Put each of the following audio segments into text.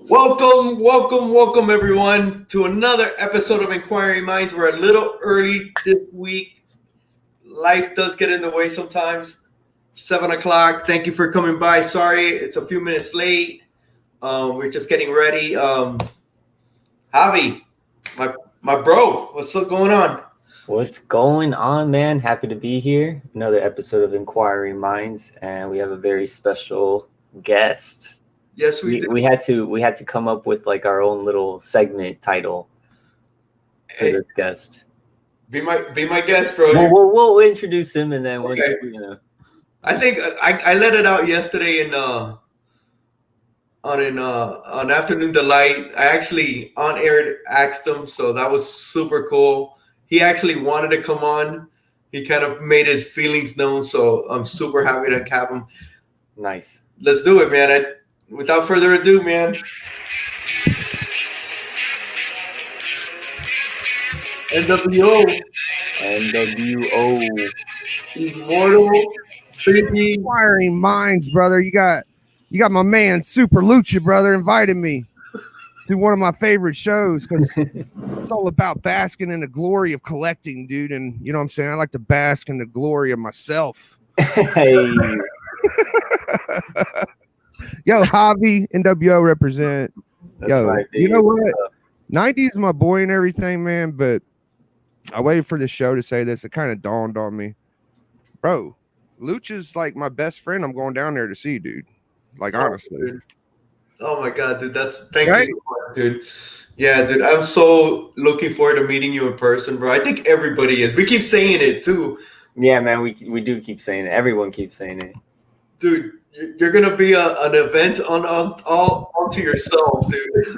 Welcome, everyone, to another episode of Inquiring Minds. We're a little early this week. Life does get in the way sometimes. 7 o'clock. Thank you for coming by. Sorry, it's a few minutes late. We're just getting ready. Javi, my bro, what's going on? What's going on, man? Happy to be here. Another episode of Inquiring Minds, and we have a very special guest. Yes, we do. We had to come up with like our own little segment title for this guest. Be my guest, bro. We'll introduce him, and then once I think I let it out yesterday on Afternoon Delight. I actually on air asked him, so that was super cool. He actually wanted to come on. He kind of made his feelings known, so I'm super happy to have him. Nice. Let's do it, man. Without further ado, man. NWO. Immortal Biggieshaq. Inquiring Minds, brother. You got my man Super Lucha, brother, invited me to one of my favorite shows because it's all about basking in the glory of collecting, dude. And you know what I'm saying? I like to bask in the glory of myself. Hey. Yo, Javi, NWO represent. That's Yo, right, you know what? 90s my boy and everything, man, but I waited for the show to say this. It kind of dawned on me. Bro, Lucha's like my best friend I'm going down there to see, dude. Like, honestly. Dude. Oh my God, dude. Thank you so much, dude. Yeah, dude. I'm so looking forward to meeting you in person, bro. I think everybody is. We keep saying it too. Yeah, man, we do keep saying it. Everyone keeps saying it. Dude, you're gonna be an event all to yourself, dude.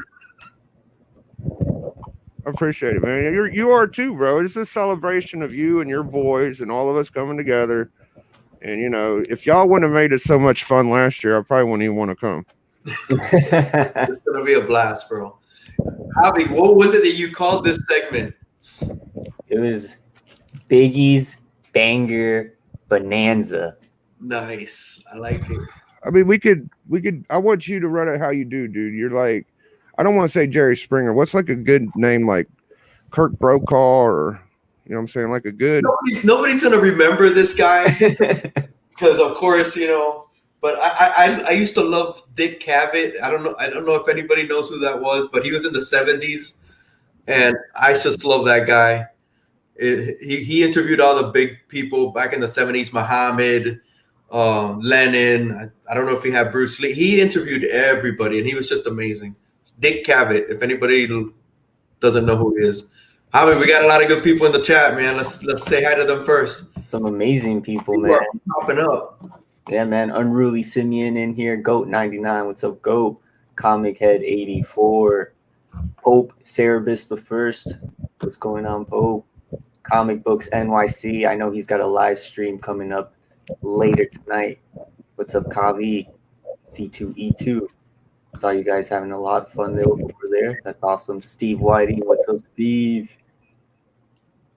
I appreciate it, man. You are too, bro. It's a celebration of you and your boys and all of us coming together. And you know, if y'all wouldn't have made it so much fun last year, I probably wouldn't even want to come. It's gonna be a blast, bro. Javi, what was it that you called this segment? It was Biggie's Banger Bonanza. Nice. I like it. I mean, we could. I want you to run it how you do, dude. You're like, I don't want to say Jerry Springer. What's like a good name, like Kirk Brokaw, or you know what I'm saying, like a good. Nobody's gonna remember this guy because, of course, you know. But I used to love Dick Cavett. I don't know if anybody knows who that was, but he was in the 70s, and I just love that guy. He interviewed all the big people back in the 70s, Muhammad, Lennon. I don't know if he had Bruce Lee. He interviewed everybody, and he was just amazing. Dick Cavett, if anybody doesn't know who he is. Javi, we got a lot of good people in the chat, man. Let's say hi to them first. Some amazing people, man. Popping up. Yeah, man. Unruly Simeon in here. Goat 99. What's up, Goat? Comic Head 84. Pope Cerebus the First. What's going on, Pope? Comic Books NYC. I know he's got a live stream coming up later tonight. What's up, Kavi? C2E2. Saw you guys having a lot of fun over there. That's awesome. Steve Whitey. What's up, Steve?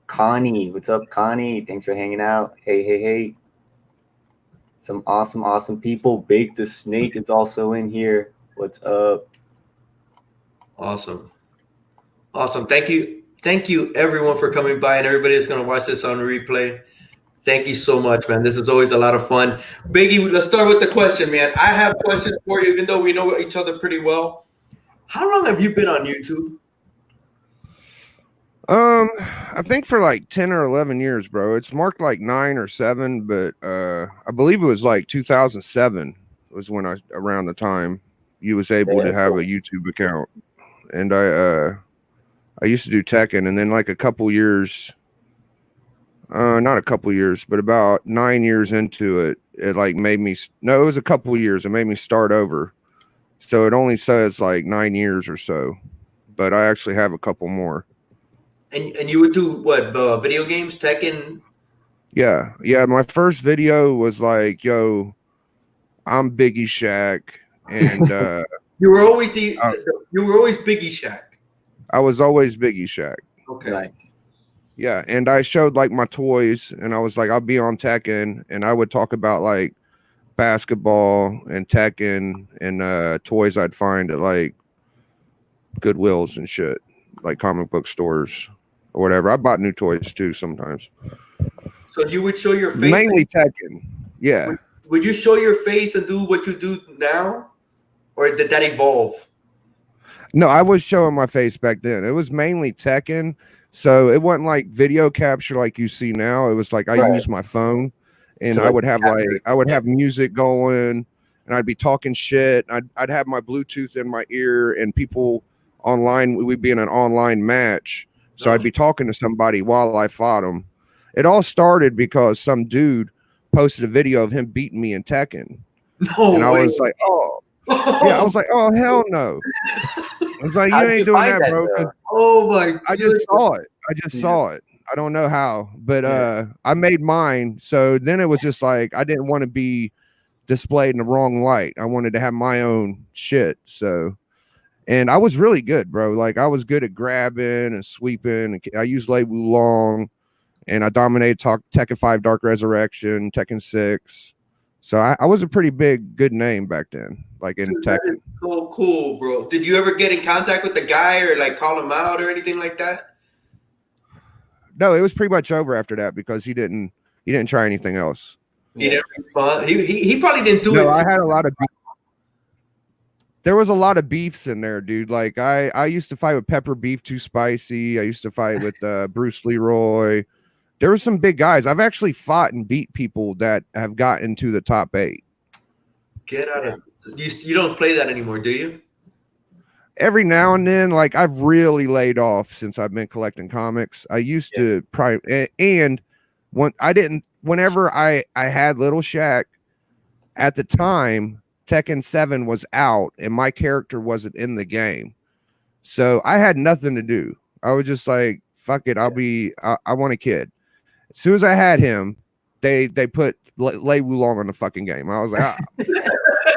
Connie. What's up, Connie? Thanks for hanging out. Hey. Some awesome people. Bake the Snake is also in here. What's up? Awesome. Thank you everyone for coming by, and everybody that's going to watch this on replay. Thank you so much, man. This is always a lot of fun. Biggie, let's start with the question, man. I have questions for you, even though we know each other pretty well. How long have you been on YouTube? I think for like 10 or 11 years, bro. It's marked like 9 or 7, but I believe it was like 2007 was when around the time you was able to have a YouTube account. And I used to do Tekken, and then like a couple years, not a couple years, but about 9 years into it, it like made me, no, it was a couple years. It made me start over. So it only says like 9 years or so, but I actually have a couple more. And you would do what, video games, Tekken? Yeah. My first video was like, yo, I'm Biggieshaq, and you were always Biggieshaq. I was always Biggieshaq. Okay. Nice. Yeah, and I showed like my toys, and I was like, I'll be on Tekken, and I would talk about like basketball and Tekken and toys I'd find at like Goodwills and shit, like comic book stores or whatever. I bought new toys too sometimes. So you would show your face? Mainly Tekken. Yeah. Would you show your face and do what you do now? Or did that evolve? No, I was showing my face back then. It was mainly Tekken. So it wasn't like video capture like you see now. It was like I used my phone and So I would have have music going and I'd be talking shit. I'd have my Bluetooth in my ear and people online, we'd be in an online match. So I'd be talking to somebody while I fought them. It all started because some dude posted a video of him beating me in Tekken. And I was like, oh, yeah, I was like, oh, hell no. I was like, you ain't doing that, bro. Oh my God. I just saw it. Saw it. I don't know how, but I made mine. So then it was just like I didn't want to be displayed in the wrong light. I wanted to have my own shit. So, and I was really good, bro. Like I was good at grabbing and sweeping. I used Lei Wulong, and I dominated Tekken 5 Dark Resurrection, Tekken 6. So I was a pretty good name back then, like in Tekken. So cool, bro. Did you ever get in contact with the guy or like call him out or anything like that? No, it was pretty much over after that because he didn't try anything else. He didn't respond. He probably didn't do it. No, I had a lot of there was a lot of beefs in there, dude. Like I used to fight with Pepper Beef Too Spicy. I used to fight with Bruce Leroy. There were some big guys. I've actually fought and beat people that have gotten to the top 8. Get out of you don't play that anymore, do you? Every now and then, like I've really laid off since I've been collecting comics. I used to probably, and whenever I had Little Shaq at the time, Tekken 7 was out and my character wasn't in the game. So I had nothing to do. I was just like, fuck it. I want a kid. As soon as I had him, they put Lei Wulong on the fucking game. I was like,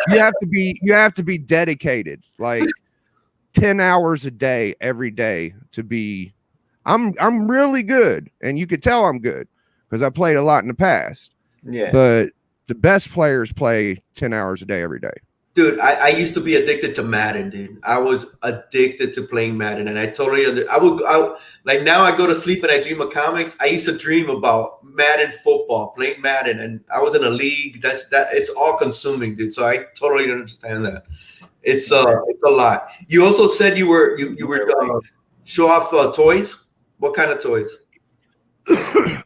you have to be dedicated. Like 10 hours a day, every day to be, I'm really good. And you could tell I'm good because I played a lot in the past. Yeah. But the best players play 10 hours a day, every day. Dude, I used to be addicted to Madden, dude. I was addicted to playing Madden, and I totally like now I go to sleep and I dream of comics. I used to dream about Madden football, playing Madden, and I was in a league. It's all consuming, dude. So I totally understand that. It's a lot. You also said you were show off toys. What kind of toys?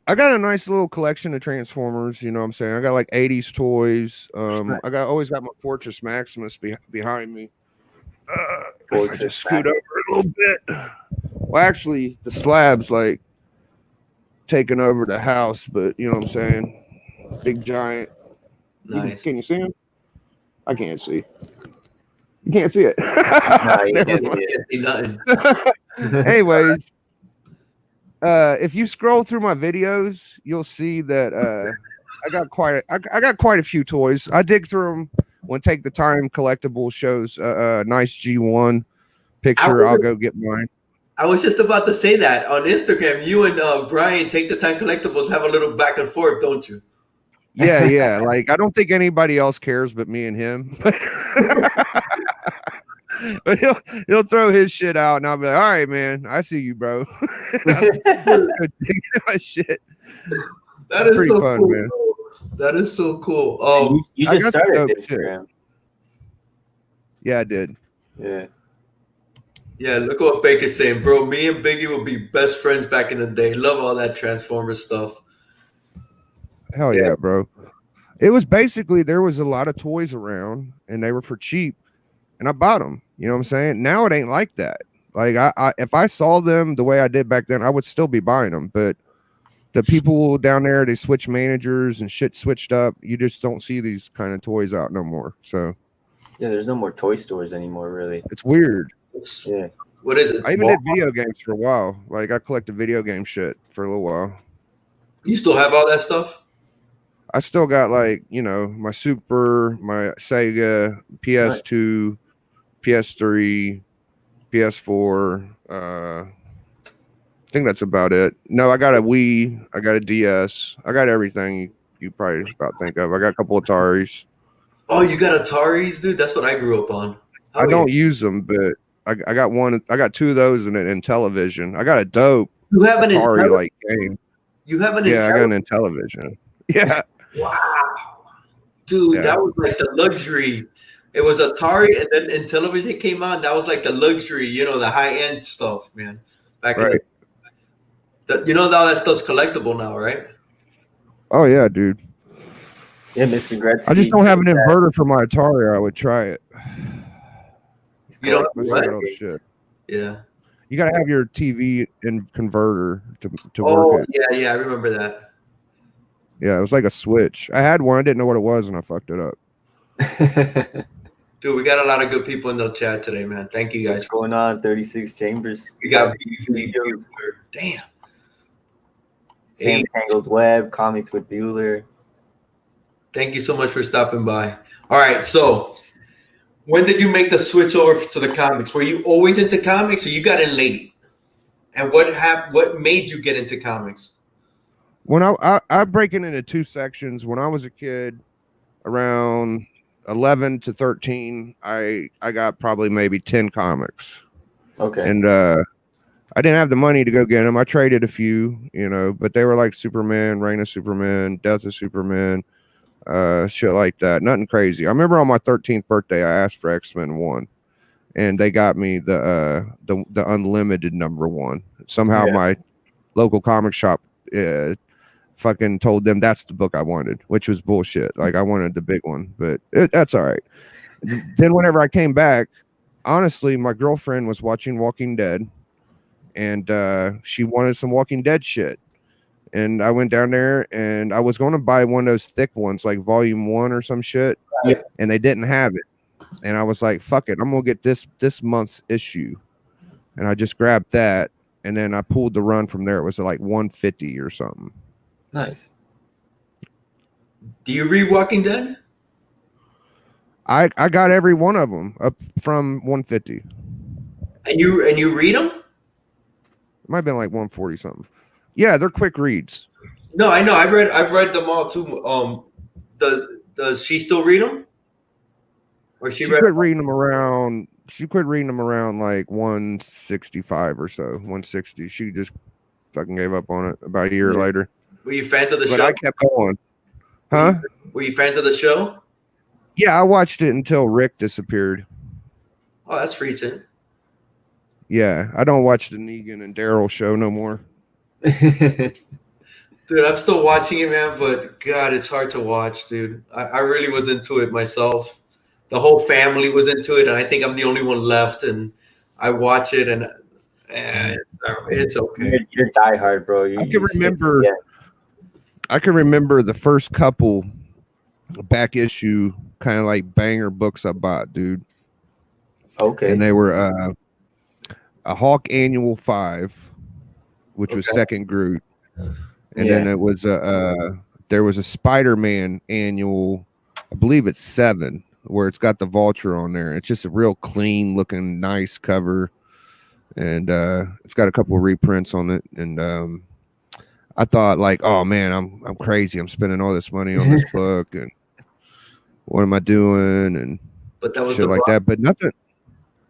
I got a nice little collection of Transformers. You know what I'm saying? I got like 80s toys. I always got my Fortress Maximus behind me. I just scoot over a little bit. Well, actually, the slab's like taking over the house, but you know what I'm saying? Big giant. Nice. Can you see him? I can't see. You can't see it. You can't see nothing. Anyways. If you scroll through my videos, you'll see that I got quite a few toys. I dig through them when Take the Time Collectible shows a nice G1 picture. I'll go get mine. I was just about to say that on Instagram. You and Brian Take the Time Collectibles have a little back and forth, don't you? Yeah. Like I don't think anybody else cares but me and him. But he'll throw his shit out, and I'll be like, "All right, man, I see you, bro." My shit. That is pretty so fun, cool, man. That is so cool. Oh, you just started Instagram. Yeah, I did. Yeah. Yeah, look what Baker's saying, bro. Me and Biggie would be best friends back in the day. Love all that Transformers stuff. Hell yeah, bro. It was basically there was a lot of toys around, and they were for cheap, and I bought them. You know what I'm saying? Now it ain't like that. Like I if I saw them the way I did back then, I would still be buying them. But the people down there, they switch managers and shit switched up. You just don't see these kind of toys out no more. So yeah, there's no more toy stores anymore, really. It's weird. Yeah. What is it? I even did video games for a while. Like I collected video game shit for a little while. You still have all that stuff? I still got like, you know, my Super, my Sega, PS2, PS3, PS4. I think that's about it. No, I got a Wii. I got a DS. I got everything you probably about think of. I got a couple of Ataris. Oh, you got Ataris, dude? That's what I grew up on. I don't use them, but I got one. I got two of those in television. I got a dope You have an Atari like game. You have an Yeah, I got an Intellivision. Yeah. Wow, dude, that was like the luxury. It was Atari, and then Intellivision came out. And that was like the luxury, the high end stuff, man. Back in all that stuff's collectible now, right? Oh yeah, dude. Yeah, Mr. Gretzky. I just don't have an inverter for my Atari. I would try it. You don't have shit. Yeah. You got to have your TV and converter to Oh, work it. yeah, I remember that. Yeah, it was like a switch. I had one. I didn't know what it was, and I fucked it up. Dude, we got a lot of good people in the chat today, man. Thank you guys. What's going on? 36 Chambers. We got damn. Sam's Tangled Web, Comics with Bueller. Thank you so much for stopping by. All right, so when did you make the switch over to the comics? Were you always into comics, or you got in late? And what made you get into comics? When I break it into two sections. When I was a kid, around 11 to 13, I got probably maybe 10 comics. Okay. And I didn't have the money to go get them. I traded a few, but they were like Superman, Reign of Superman, Death of Superman, shit like that. Nothing crazy. I remember on my 13th birthday, I asked for X-Men 1, and they got me the unlimited #1. Somehow my local comic shop fucking told them that's the book I wanted, which was bullshit. Like I wanted the big one, but that's all right. Then whenever I came back, honestly, my girlfriend was watching Walking Dead, and she wanted some Walking Dead shit. And I went down there, and I was going to buy one of those thick ones, like Volume 1 or some shit, and they didn't have it. And I was like, fuck it, I'm going to get this month's issue. And I just grabbed that, and then I pulled the run from there. It was like 150 or something. Nice. Do you read Walking Dead? I got every one of them up from 150. And you read them? It might have been like 140 something. Yeah, they're quick reads. No, I know. I've read them all too. Does she still read them? Or she quit reading them around. She quit reading them around like 165 or so, 160. She just fucking gave up on it about a year later. Were you fans of the show? But I kept going. Huh? Were you fans of the show? Yeah, I watched it until Rick disappeared. Oh, that's recent. Yeah, I don't watch the Negan and Daryl show no more. Dude, I'm still watching it, man, but God, it's hard to watch, dude. I really was into it myself. The whole family was into it, and I think I'm the only one left, and I watch it, and it's okay. You're diehard, bro. I can remember the first couple back issue kind of like banger books I bought, dude. Okay. And they were a Hawk Annual 5, which was second Groot. And then it was there was a Spider-Man Annual, I believe it's 7, where it's got the Vulture on there. It's just a real clean looking, nice cover. And it's got a couple of reprints on it. And I thought like, oh man, I'm crazy. I'm spending all this money on this book, and what am I doing? And but that was shit like that. But nothing.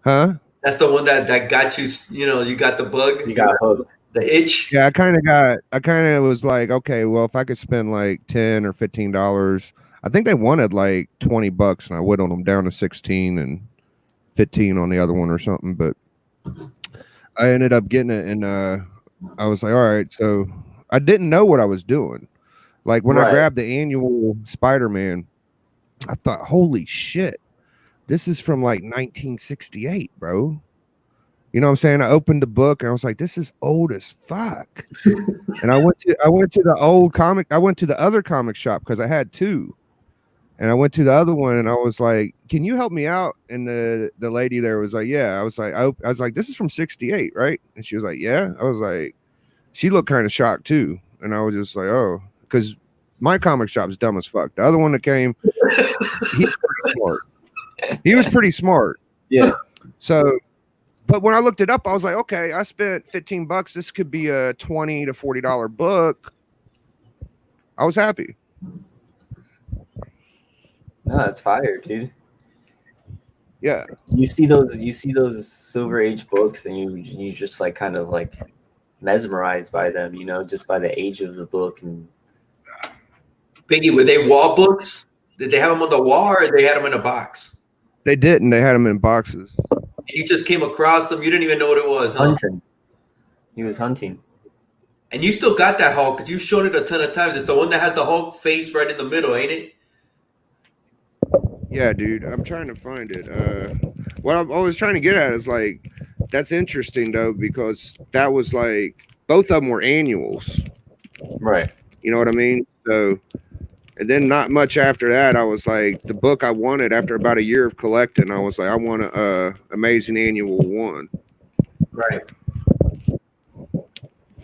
Huh? That's the one that got you, you got the bug. You got hooked. The itch. Yeah, I kind of was like, okay, well, if I could spend like $10 or $15, I think they wanted like $20, and I whittled them down to 16 and 15 on the other one or something. But I ended up getting it, and I was like, all right. So I didn't know what I was doing. Like when I grabbed the annual Spider-Man, I thought, holy shit, this is from like 1968, bro. You know what I'm saying? I opened the book and I was like, this is old as fuck. And I went to the old comic. I went to the other comic shop because I had 2. And I went to the other one and I was like, can you help me out? And the lady there was like, yeah. I was like, this is from 68, right? And she was like, yeah. I was like, she looked kind of shocked too. And I was just like, oh, because my comic shop's dumb as fuck. The other one that came, he was pretty smart. He was pretty smart. Yeah. So, but when I looked it up, I was like, okay, I spent $15. This could be a $20 to $40 book. I was happy. No, that's fire, dude. Yeah. You see those Silver Age books, and you just like kind of like mesmerized by them, you know, just by the age of the book. And Biggie, were they wall books? Did they have them on the wall, or they had them in a box? They didn't. They had them in boxes. You just came across them. You didn't even know what it was, huh? hunting. He was hunting. And you still got that Hulk because you've shown it a ton of times. It's the one that has the Hulk face right in the middle, ain't it? Yeah, dude. I'm trying to find it. What I was trying to get at is like, that's interesting though, because that was like, both of them were annuals. Right. You know what I mean? So, and then not much after that, I was like, the book I wanted after about a year of collecting, I was like, I want a Amazing Annual 1. Right.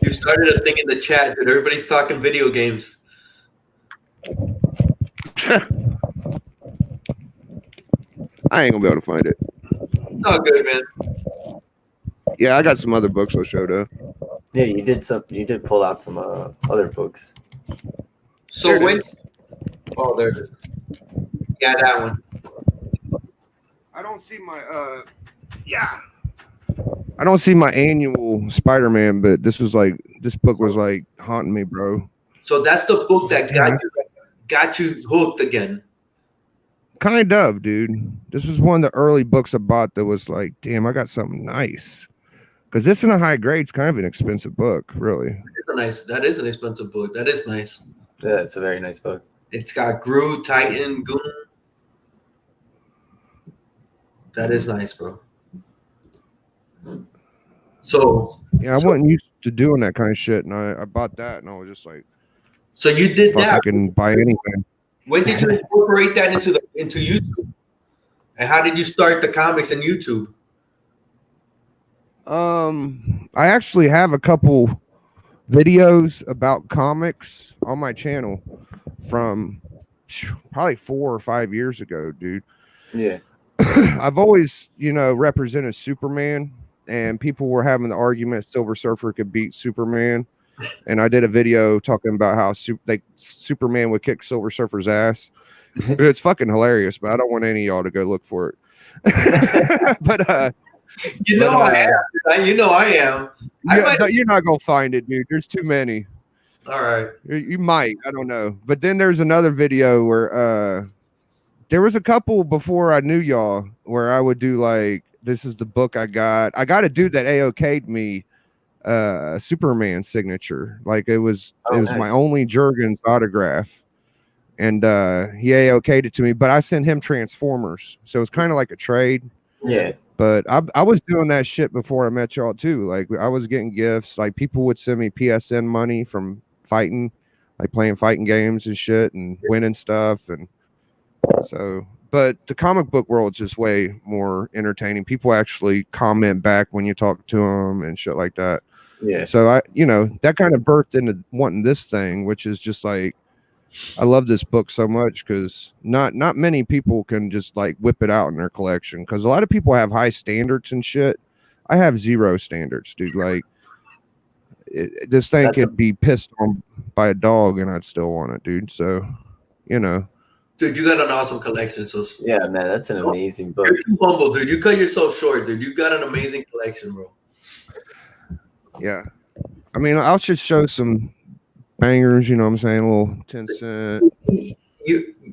You started a thing in the chat that everybody's talking video games. I ain't gonna be able to find it. It's all good, man. Yeah, I got some other books I'll show though. Yeah, you did pull out some other books. So when? Oh, there it is. Yeah, that one. I don't see my I don't see my annual Spider-Man, but this book was like haunting me, bro. So that's the book that got you hooked again. Kind of, dude. This was one of the early books I bought that was like, damn, I got something nice. Because this in a high grade is kind of an expensive book, really. That is an expensive book. That is nice. Yeah, it's a very nice book. It's got Groot, Titan, Goon. That is nice, bro. So yeah, I wasn't used to doing that kind of shit, and I bought that, and I was just like, so you did fuck, that. I can buy anything. When did you incorporate that into YouTube? And how did you start the comics in YouTube? I actually have a couple videos about comics on my channel from probably 4 or 5 years ago, dude. Yeah. I've always, represented Superman, and people were having the argument Silver Surfer could beat Superman. And I did a video talking about how Superman would kick Silver Surfer's ass. It's fucking hilarious, but I don't want any of y'all to go look for it. But I am. You're not gonna find it, dude. There's too many. All right. You might. I don't know. But then there's another video where there was a couple before I knew y'all where I would do like, this is the book I got. I got a dude that AOK'd me Superman signature. Like it was nice. My only Jurgens autograph. And he AOK'd it to me, but I sent him Transformers. So it's kind of like a trade. Yeah. But I was doing that shit before I met y'all too. Like I was getting gifts. Like people would send me PSN money from fighting, like playing fighting games and shit and winning stuff. And so, but the comic book world's just way more entertaining. People actually comment back when you talk to them and shit like that. Yeah. So that kind of birthed into wanting this thing, which is just like, I love this book so much because not many people can just like whip it out in their collection, because a lot of people have high standards and shit. I have 0 standards, dude. Like this thing could be pissed on by a dog and I'd still want it, dude. So, Dude, you got an awesome collection. So yeah, man, that's an amazing book. You're too humble, dude. You cut yourself short, dude. You got an amazing collection, bro. Yeah. I mean, I'll just show some bangers, you know what I'm saying? A little 10 cent.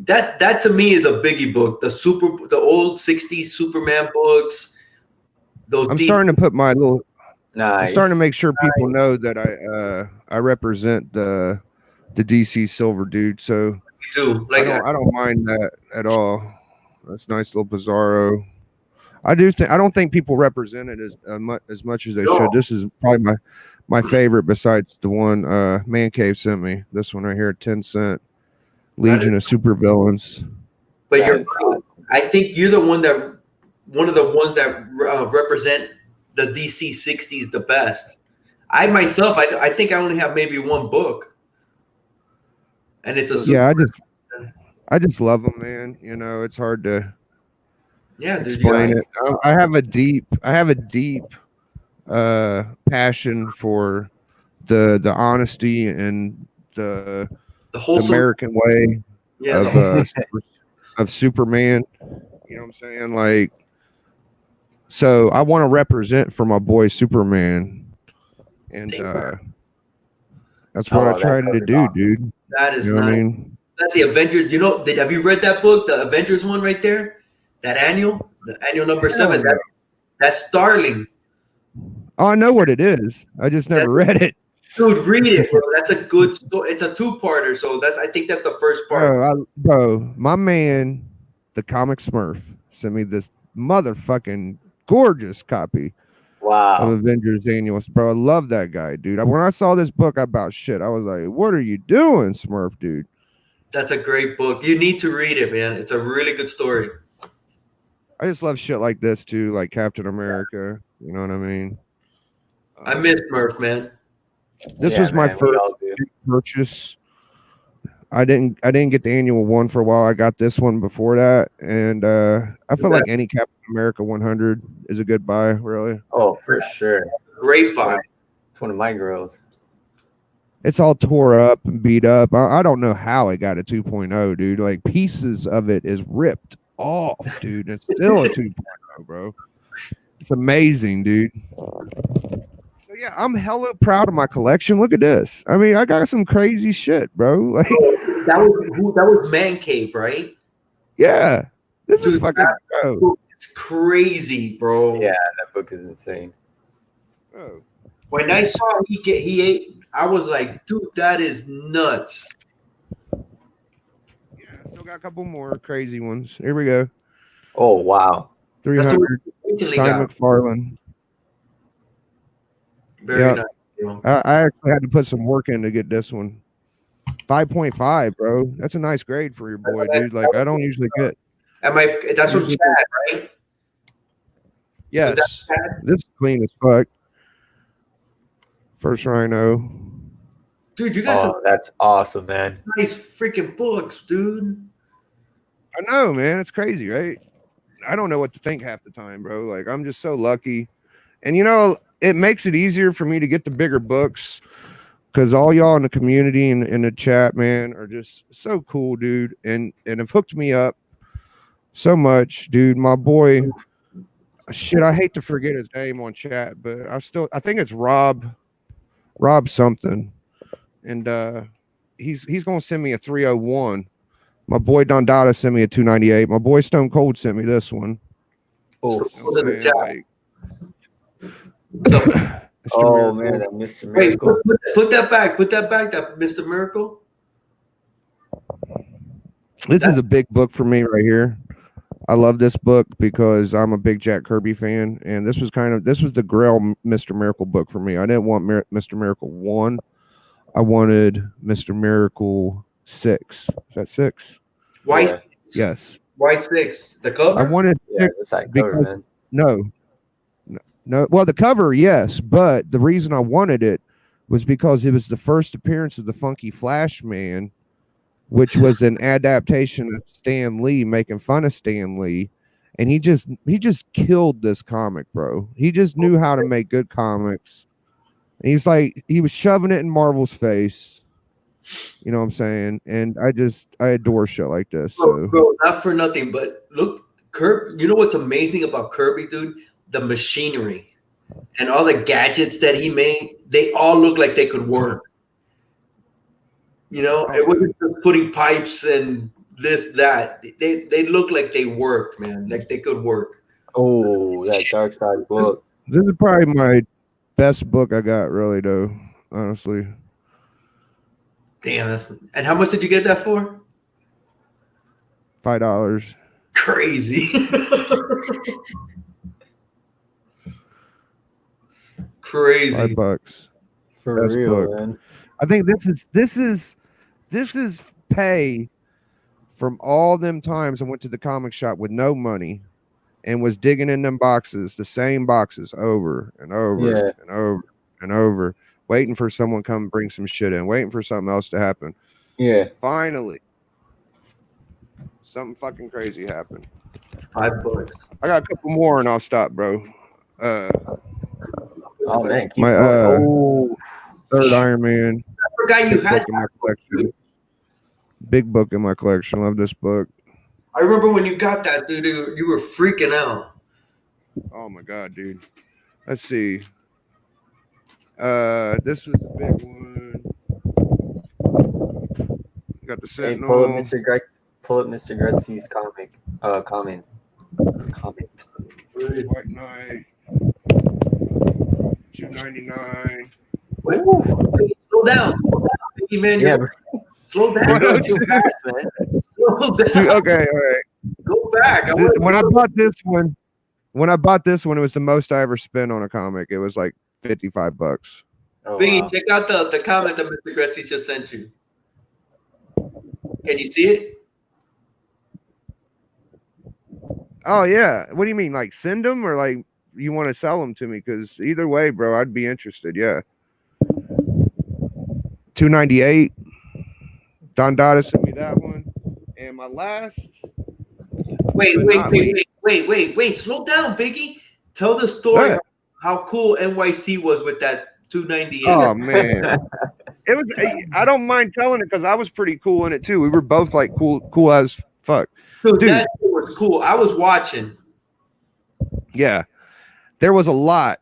That to me is a biggie book. The old 60s Superman books. I'm starting to put my little nice. I'm starting to make sure people know that I represent the DC Silver, dude. So I don't mind that at all. That's nice little Bizarro. I don't think people represent it as much as they should. This is probably my favorite besides the one Man Cave sent me. This one right here, 10 cent Legion of Supervillains. But I think you're one of the ones that represent the DC 60s the best. I myself, I think I only have maybe one book, and it's a I just love them, man. It's hard to explain it. I have a deep passion for the honesty and the American way of of Superman. You know what I'm saying? Like, so I want to represent for my boy Superman, and that's what I tried to do, awesome. dude. That is You know not, what I mean? not the Avengers. You know, have you read that book, the Avengers one right there? That annual, the annual number 7. Yeah. That's Starling. Oh, I know what it is. I just never read it. Dude, read it, bro. That's a good story. It's a 2-parter, so I think that's the first part. Bro, my man, the comic Smurf, sent me this motherfucking gorgeous copy of Wow. Avengers Annual. Bro, I love that guy, dude. When I saw this book about shit, I was like, what are you doing, Smurf, dude? That's a great book. You need to read it, man. It's a really good story. I just love shit like this too, like Captain America. You know what I mean? I miss Murph, man. This was my first purchase. I didn't get the annual one for a while. I got this one before that, and I feel like any Captain America 100 is a good buy, really. Oh, for sure. Great buy. It's one of my girls. It's all tore up and beat up. I don't know how it got a 2.0, dude. Like pieces of it is ripped off, dude. It's still a 2.0, bro. It's amazing, dude. So yeah, I'm hella proud of my collection. Look at this. I mean, I got some crazy shit, bro. Like that was Man Cave, right? Yeah, this is fucking dope. It's crazy, bro. Yeah, that book is insane. Oh. When I saw he ate, I was like, dude, that is nuts. Yeah, I still got a couple more crazy ones. Here we go. Oh wow, 300. Simon McFarlane. Very nice. I actually had to put some work in to get this one. 5.5, bro. That's a nice grade for your boy, dude. Like I don't usually get. That's from Chad, right? Yes. This is clean as fuck. First Rhino. Dude, you got some that's awesome, man. Nice freaking books, dude. I know, man. It's crazy, right? I don't know what to think half the time, bro. Like I'm just so lucky. And you know, it makes it easier for me to get the bigger books because all y'all in the community and in the chat, man, are just so cool, dude. And have hooked me up so much, dude. My boy, shit, I hate to forget his name on chat, but I think it's Rob something. And he's gonna send me a 301. My boy Don Dada sent me a 298. My boy Stone Cold sent me this one. Oh, oh man, that Mr. Miracle. Wait, put that back. Put that back. That Mr. Miracle. This is a big book for me right here. I love this book because I'm a big Jack Kirby fan, and this was the Grail Mr. Miracle book for me. I didn't want Mr. Miracle 1. I wanted Mr. Miracle 6. Is that 6? Why? Yeah. Yes. Why 6? The cover? I wanted 6 because, no. Well, the cover, yes, but the reason I wanted it was because it was the first appearance of the Funky Flash Man, which was an adaptation of Stan Lee making fun of Stan Lee, and he just killed this comic, bro. He just knew how to make good comics. And he was shoving it in Marvel's face. You know what I'm saying? And I adore shit like this. So. Bro, not for nothing, but look, Kirby. You know what's amazing about Kirby, dude? The machinery and all the gadgets that he made. They all look like they could work. You know, it wasn't just putting pipes and this, that. They look like they worked, man. Like they could work. Oh, that Dark Side book. This is probably my best book I got, really, though. Honestly. Damn, and how much did you get that for? $5. Crazy. Crazy. $5. For best real, book. Man. I think this is pay from all them times I went to the comic shop with no money and was digging in them boxes, the same boxes over and over and over and over, waiting for someone to come bring some shit in, waiting for something else to happen. Yeah. Finally, something fucking crazy happened. $5. I got a couple more and I'll stop, bro. Oh man, my third Iron Man. I forgot you had in my collection. Big book in my collection. Love this book. I remember when you got that, dude. You were freaking out. Oh my god, dude. Let's see. This was a big one. Got the Hey, Sentinel. pull up Mr. Gretzy's comic. Comment. White Knight. $2.99. Wait, slow down, baby man. Yeah, Slow down. you're going too fast, man. Slow down. Okay, all right. Go back. When I bought this one, it was the most I ever spent on a comic. It was like $55. Oh, Biggie, wow. check out the comment that Mr. Gretzky just sent you. Can you see it? Oh yeah. What do you mean? Like send them or like you want to sell them to me? Because either way, bro, I'd be interested. Yeah. $2.98. Don Dada sent me that one. And my last. Wait. Slow down, Biggie. Tell the story of how cool NYC was with that 298. Oh man. It was. I don't mind telling it because I was pretty cool in it too. We were both like cool as fuck. Dude, that was cool. I was watching. Yeah, there was a lot.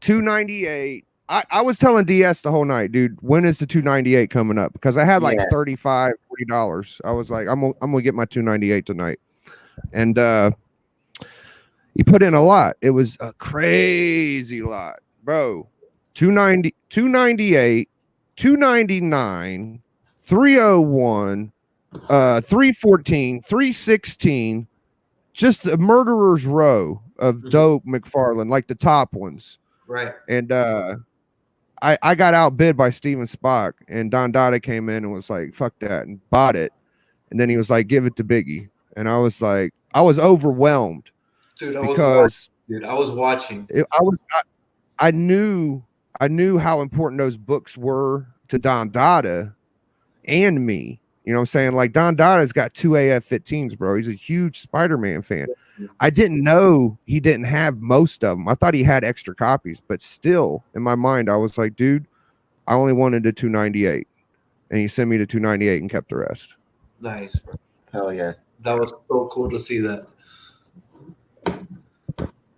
298. I was telling DS the whole night, dude. When is the 298 coming up? Because I had like $35, $40. I was like, I'm gonna get my 298 tonight, and he put in a lot. It was a crazy lot, bro. 298, 299, 301. 314, 316, just a murderer's row of dope McFarlane, like the top ones. Right. And I got outbid by Steven Spock, and Don Dada came in and was like, fuck that, and bought it. And then he was like, give it to Biggie. And I was like, I was overwhelmed. Dude, I was watching. I knew how important those books were to Don Dada and me. You know what I'm saying? Like Don Dada's got 2 AF-15s, bro. He's a huge Spider-Man fan. I didn't know he didn't have most of them. I thought he had extra copies, but still in my mind, I was like, dude, I only wanted the 298. And he sent me the 298 and kept the rest. Nice, bro. Hell yeah. That was so cool to see that.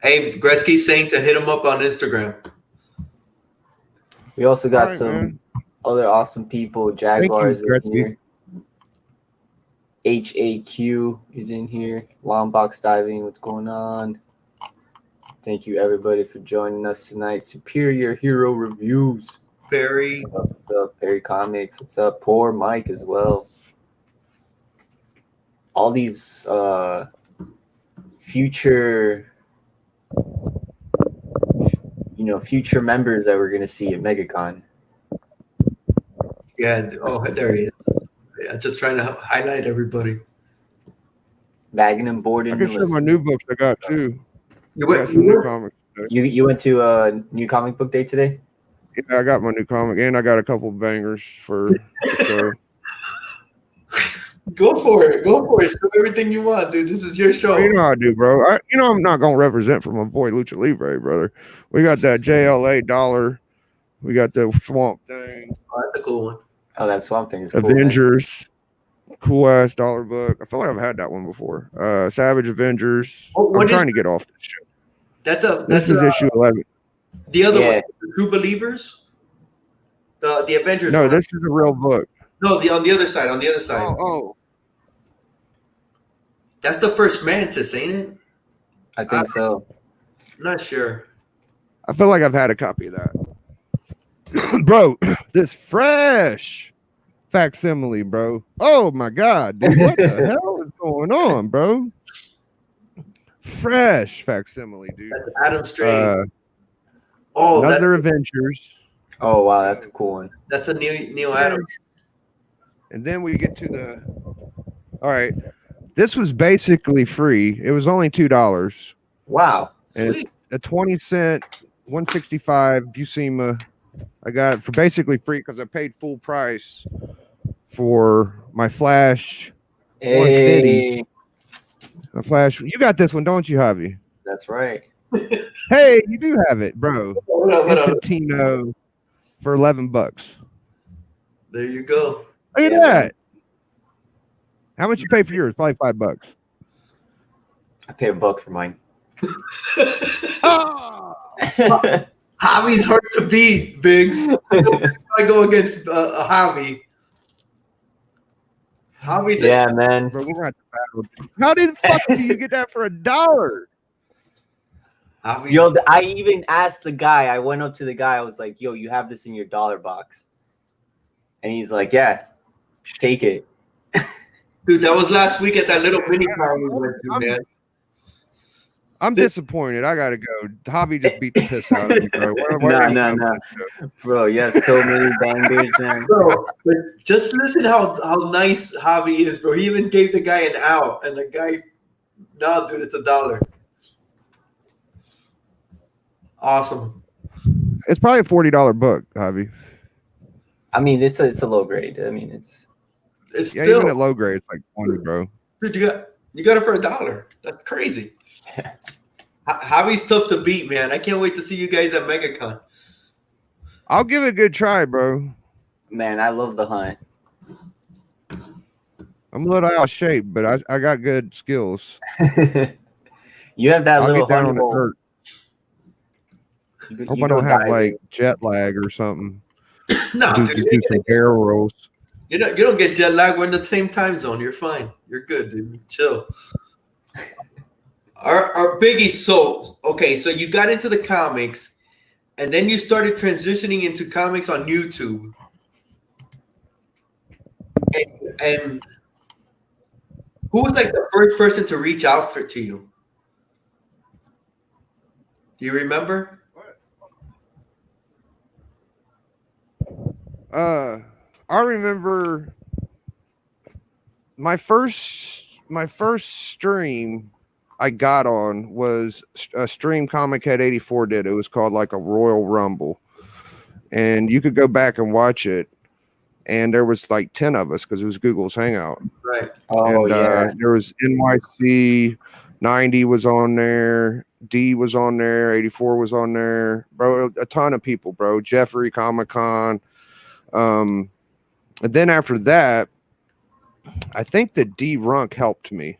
Hey, Gretzky's saying to hit him up on Instagram. We also got some other awesome people. Jaguars in here. HAQ is in here. Long box diving. What's going on? Thank you everybody for joining us tonight. Superior Hero Reviews. Perry. What's up? Perry Comics. What's up? Poor Mike as well. All these future members that we're gonna see at MegaCon. Yeah. Oh, there he is. Yeah, just trying to highlight everybody. Bagging and boarding. I can show my new books I got too. You went some new comics today. You went to a new comic book day today? Yeah, I got my new comic and I got a couple bangers for the show. Go for it. Show everything you want, dude. This is your show. You know how I do, bro. I'm not gonna represent for my boy Lucha Libre, brother. We got that JLA dollar. We got the Swamp Thing. Oh, that's a cool one. Oh, that Swamp Thing is cool. Avengers. Cool ass dollar book. I feel like I've had that one before. Savage Avengers. I'm trying to get off this shit. This is issue 11. The other one, the True Believers. The Avengers. No, this is a real book. No, on the other side. Oh. That's the first Mantis, ain't it? I think so. I'm not sure. I feel like I've had a copy of that. Bro, this fresh facsimile, bro. Oh my god, dude, what the hell is going on, bro? Fresh facsimile, dude. That's Adam Strange. Another Avengers. Oh wow, that's a cool one. That's a Neil Adams. And then we get to the. All right, this was basically free. It was only $2. Wow. And a 20-cent, 165 Buscema. I got it for basically free because I paid full price for my Flash. Hey. My Flash. You got this one, don't you, Javi? That's right. Hey, you do have it, bro. Hold on. Infantino for $11. There you go. Look at that. How much you pay for yours? Probably $5. I paid $1 for mine. Oh! Javi's hard to beat, Biggs. I go against a Javi. Javi's Yeah, man. Bro, we're at the battle. How did fuck do you get that for $1? Yo, I even asked the guy. I went up to the guy. I was like, "Yo, you have this in your dollar box?" And he's like, "Yeah, take it." Dude, that was last week at that little mini town we went to, man. I'm disappointed. I gotta go. Javi just beat the piss out of me, bro. No. Bro, you have so many bangers, man. Bro, but just listen how nice Javi is, bro. He even gave the guy an out, and the guy, no, dude, it's $1. Awesome. It's probably a $40 book, Javi. I mean, it's a low grade. I mean, it's still, even at low grade, it's like 20, bro. Dude, you got it for $1. That's crazy. Javi's tough to beat, man. I can't wait to see you guys at MegaCon. I'll give it a good try, bro. Man, I love the hunt. I'm a little out of shape, but I got good skills. You have that I'll little get down on the honey dirt. You Hope I don't have like jet lag or something. No, Just dude. do some barrel rolls. You don't get jet lag. We're in the same time zone. You're fine. You're good, dude. Chill. Our Biggie, so you got into the comics, and then you started transitioning into comics on YouTube. And who was like the first person to reach out to you? Do you remember? I remember my first stream I got on was a stream Comic Head 84 did. It was called like a Royal Rumble, and you could go back and watch it. And there was like 10 of us because it was Google's Hangout. Right. Oh, and, yeah. There was NYC, 90 was on there, D was on there, 84 was on there, bro. A ton of people, bro. Jeffrey, Comic Con. And then after that, I think that D Runk helped me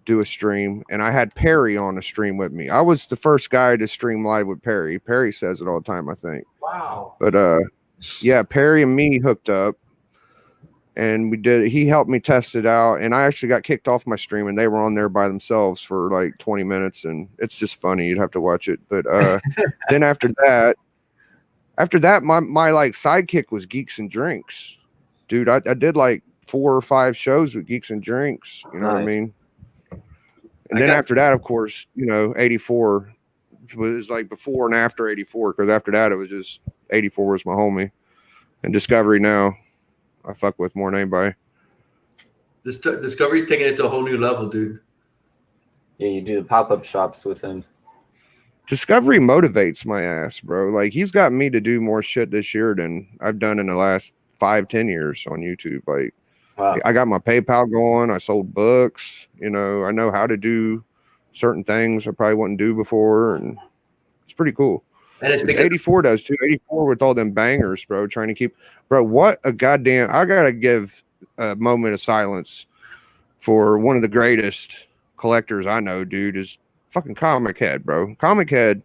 do a stream, and I had Perry on a stream with me. I was the first guy to stream live with Perry. Perry says it all the time, I think. Wow. But yeah, Perry and me hooked up, and we did. He helped me test it out, and I actually got kicked off my stream, and they were on there by themselves for like 20 minutes, and it's just funny. You'd have to watch it. But then after that, my like sidekick was Geeks and Drinks, dude. I did like 4 or 5 shows with Geeks and Drinks. You know what I mean? And then after that, of course, 84 was like before and after 84, because after that it was just 84 was my homie, and Discovery now I fuck with more than anybody. Discovery's taking it to a whole new level, dude. Yeah, you do the pop-up shops with him. Discovery motivates my ass, bro. Like, he's got me to do more shit this year than I've done in the last 5-10 years on YouTube. Like, wow. I got my PayPal going. I sold books. I know how to do certain things I probably wouldn't do before, and it's pretty cool. And it's 84 does too. 84 with all them bangers, bro. Trying to keep, bro. What a goddamn! I gotta give a moment of silence for one of the greatest collectors I know, dude. Is fucking Comic Head, bro. Comic Head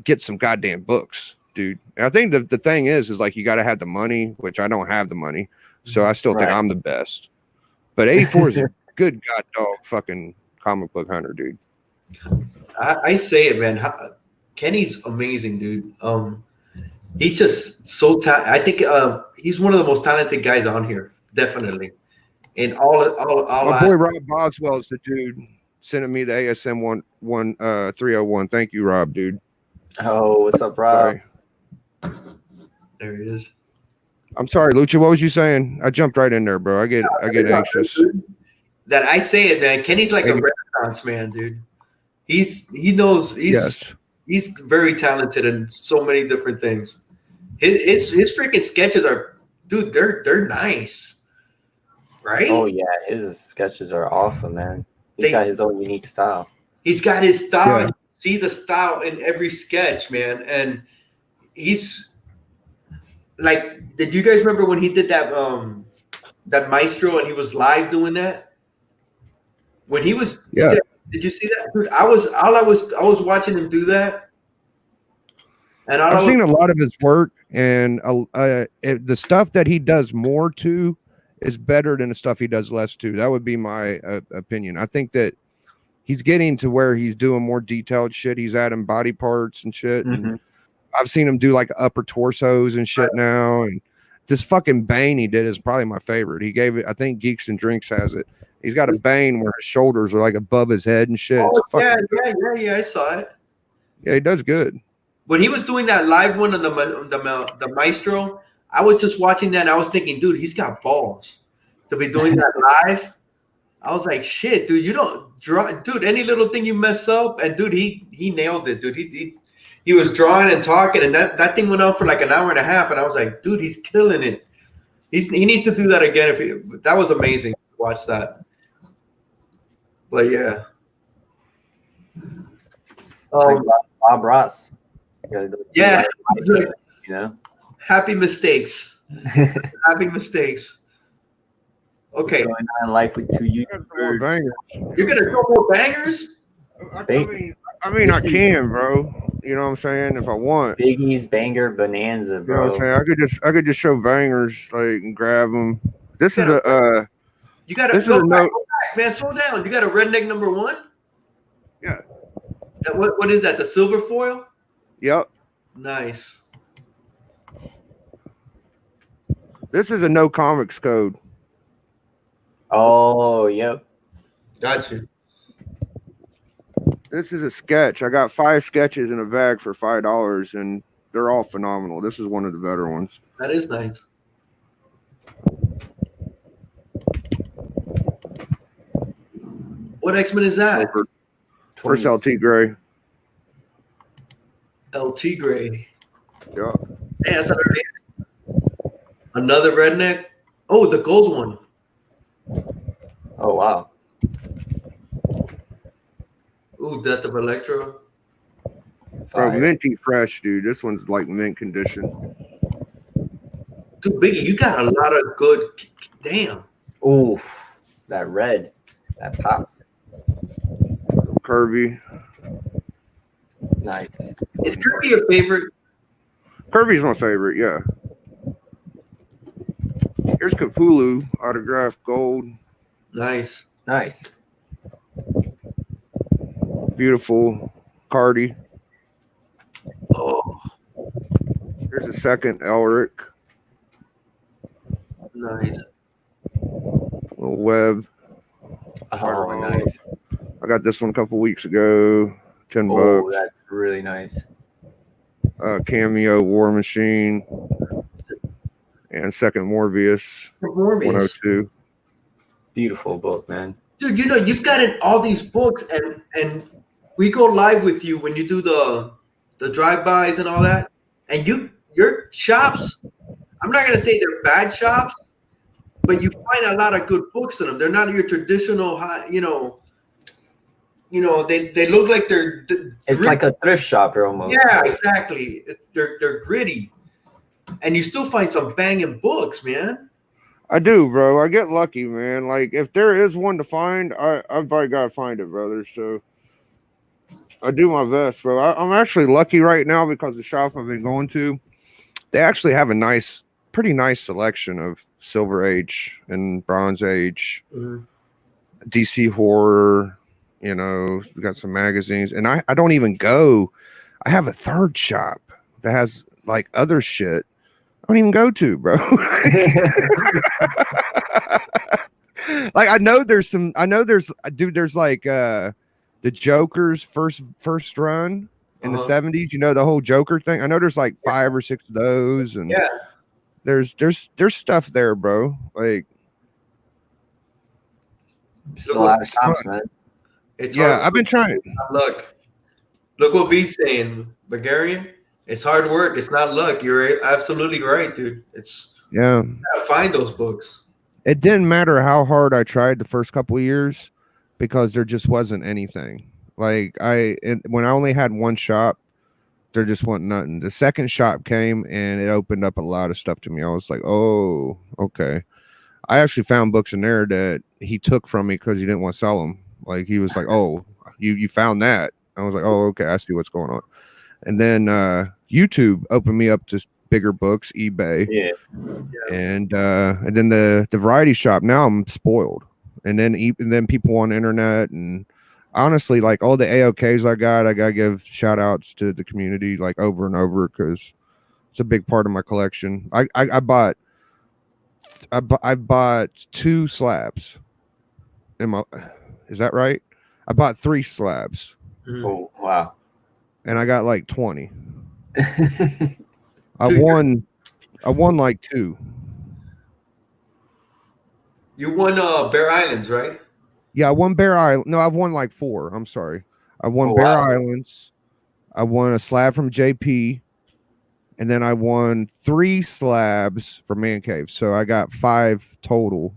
gets some goddamn books, dude. And I think the thing is like you got to have the money, which I don't have the money, so I still think I'm the best. But 84 is a good god dog fucking comic book hunter, dude. I say it, man. Kenny's amazing, dude. He's just so talented. I think he's one of the most talented guys on here, definitely. And all my boy Rob Boswell is the dude sending me the ASM 301. Thank you, Rob, dude. Oh, what's up, Rob? Sorry. There he is. I'm sorry, Lucha. What was you saying? I jumped right in there, bro. I get anxious. That I say it, man. Kenny's like a Renaissance man, dude. He's very talented in so many different things. His freaking sketches are, dude, they're nice. Right? Oh yeah, his sketches are awesome, man. He's got his own unique style. He's got his style. Yeah. You see the style in every sketch, man. And he's like, did you guys remember when he did that Maestro and he was live doing that? When he was Did you see that, dude? I was watching him do that, and I've seen a lot of his work, and the stuff that he does more to is better than the stuff he does less to. That would be my opinion. I think that he's getting to where he's doing more detailed shit. He's adding body parts and shit. Mm-hmm. And I've seen him do like upper torsos and shit now. And this fucking Bane he did is probably my favorite. He gave it, I think Geeks and Drinks has it. He's got a Bane where his shoulders are like above his head and shit. Oh, yeah, I saw it. Yeah, he does good. When he was doing that live one on the Maestro, I was just watching that and I was thinking, dude, he's got balls to be doing that live. I was like, shit, dude, you don't draw, dude. Any little thing you mess up, and dude, he nailed it, dude. He was drawing and talking, and that thing went on for like an hour and a half, and I was like, dude, he's killing it. He needs to do that again. That was amazing. Watch that. But yeah. Like Bob Ross. Yeah. You know, happy mistakes. Happy mistakes. Okay. Going on in life with two YouTubers. You're gonna go more bangers? I mean, I can, bro. You know what I'm saying? If I want. Biggie's banger bonanza, bro. You know what I'm saying? I could just show bangers, like, and grab them. This is a you gotta go back, man. Slow down. You got a redneck number 1? Yeah. What is that? The silver foil? Yep. Nice. This is a no comics code. Oh, yep. Gotcha. This is a sketch. I got 5 sketches in a bag for $5, and they're all phenomenal. This is one of the better ones. That is nice. What X-Men is that? First LT Gray. LT Gray. Yeah. Hey, that's another redneck. Oh, the gold one. Oh, wow. Ooh, Death of Electro. Bro, minty fresh, dude. This one's like mint condition. Dude, Biggie, you got a lot of good. Damn. Oof. That red. That pops. Kirby. Nice. Is Kirby your favorite? Kirby's my favorite, yeah. Here's Cthulhu, autographed gold. Nice. Nice. Beautiful. Cardi. Oh, Here's a second Elric. nice. Little web. Oh, nice. I got this one a couple weeks ago. $10. Oh, that's really nice. Cameo War Machine. And second Morbius. 102. Beautiful book, man. Dude, you know, you've gotten all these books, and we go live with you when you do the drive-bys and all that. And your shops, I'm not gonna say they're bad shops, but you find a lot of good books in them. They're not your traditional high, you know, they look like they're It's like a thrift shop almost. Yeah, exactly. They're gritty. And you still find some banging books, man. I do, bro. I get lucky, man. Like, if there is one to find, I've probably got to find it, brother. So I do my best, bro. I'm actually lucky right now because the shop I've been going to, they actually have a pretty nice selection of Silver Age and Bronze Age, DC horror. You know, we got some magazines, and I don't even go. I have a third shop that has like other shit I don't even go to, bro. Like, there's like the Joker's first run in the 70s. You know, the whole Joker thing. I know there's like 5 or 6 of those, and there's stuff there, bro. Like, just a lot of shops, man. It's I've been trying. Look what V's saying, Bulgarian. It's hard work. It's not luck. You're absolutely right, dude. You gotta find those books. It didn't matter how hard I tried the first couple of years because there just wasn't anything. Like, when I only had one shop, there just wasn't nothing. The second shop came and it opened up a lot of stuff to me. I was like, oh, okay. I actually found books in there that he took from me because he didn't want to sell them. Like, he was like, oh, you found that. I was like, oh, okay, I see what's going on. And then YouTube opened me up to bigger books, eBay, and then the variety shop. Now I'm spoiled. And then people on the internet, and honestly, like all the AOKs I gotta give shout outs to the community like over and over, because it's a big part of my collection. I bought 2 slabs. Is that right? I bought 3 slabs. Oh wow! And I got like 20. I won like 2. You won Bear Islands, right? Yeah, I won Bear Island. No, I've won like 4. I'm sorry. I won Bear Islands. I won a slab from JP. And then I won 3 slabs from Man Cave. So I got 5 total.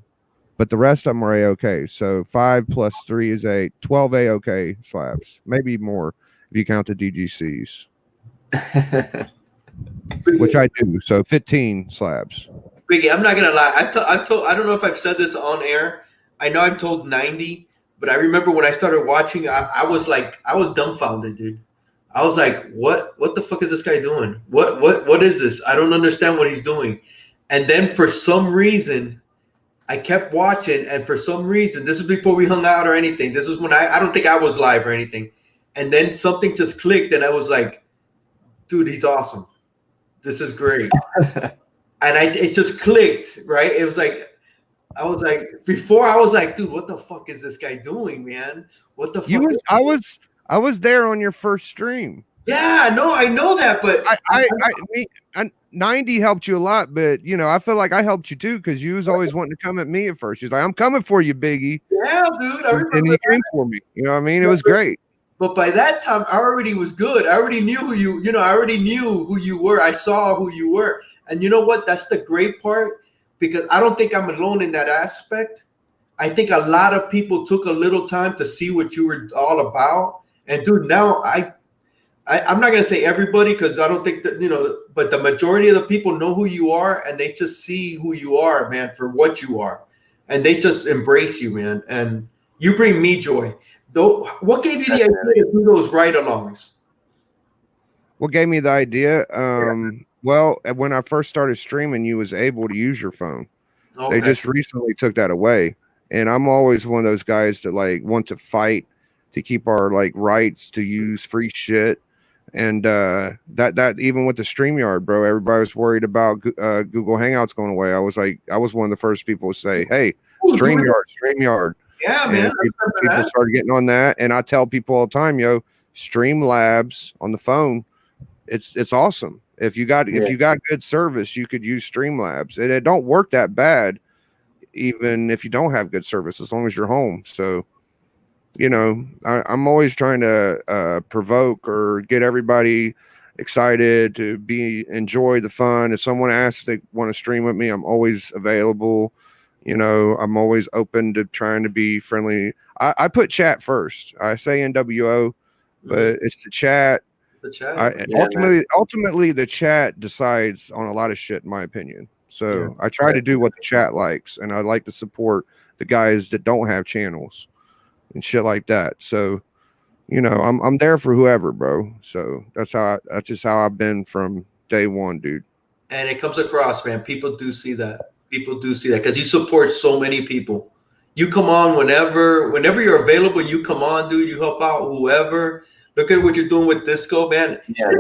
But the rest of them are AOK. So 5 plus 3 is 12 AOK slabs. Maybe more if you count the DGCs. Which I do. So 15 slabs. Biggie, I'm not gonna lie. I've told. I don't know if I've said this on air. I know I've told 90, but I remember when I started watching, I was dumbfounded, dude. I was like, what the fuck is this guy doing? What is this? I don't understand what he's doing. And then for some reason, I kept watching, and for some reason, this was before we hung out or anything. This was when I don't think I was live or anything. And then something just clicked, and I was like, dude, he's awesome. This is great. And it just clicked, right? It was like, I was like, before I was like, dude, what the fuck is this guy doing, man? What the fuck? I was there on your first stream. Yeah, no, I know that, but I 90 helped you a lot, but you know, I feel like I helped you too, because you was always wanting to come at me at first. She's like, I'm coming for you, Biggie. Yeah, dude. I remember. And you came for me. You know what I mean? It was great. But by that time, I already was good. I already knew I already knew who you were. I saw who you were. And you know what? That's the great part, because I don't think I'm alone in that aspect. I think a lot of people took a little time to see what you were all about. And dude, now I'm not going to say everybody, because I don't think that, but the majority of the people know who you are, and they just see who you are, man, for what you are. And they just embrace you, man. And you bring me joy. Though, what gave you the idea to do those ride-alongs? What gave me the idea? Well, when I first started streaming, you was able to use your phone. Okay. They just recently took that away. And I'm always one of those guys that like want to fight to keep our like rights to use free shit. And that even with the StreamYard, bro, everybody was worried about Google Hangouts going away. I was one of the first people to say, hey, StreamYard. Yeah, man. People started getting on that. And I tell people all the time, yo, Streamlabs on the phone, it's awesome. If you got good service, you could use Streamlabs. It don't work that bad, even if you don't have good service, as long as you're home. So, I'm always trying to provoke or get everybody excited to enjoy the fun. If someone asks if they want to stream with me, I'm always available. I'm always open to trying to be friendly. I put chat first. I say NWO, but it's the chat. Ultimately, the chat decides on a lot of shit, in my opinion. So I try to do what the chat likes, and I like to support the guys that don't have channels and shit like that. So, I'm there for whoever, bro. So that's just how I've been from day one, dude. And it comes across, man. People do see that. Because you support so many people. You come on whenever you're available. You come on, dude. You help out whoever. Look at what you're doing with Disco, man. Yeah,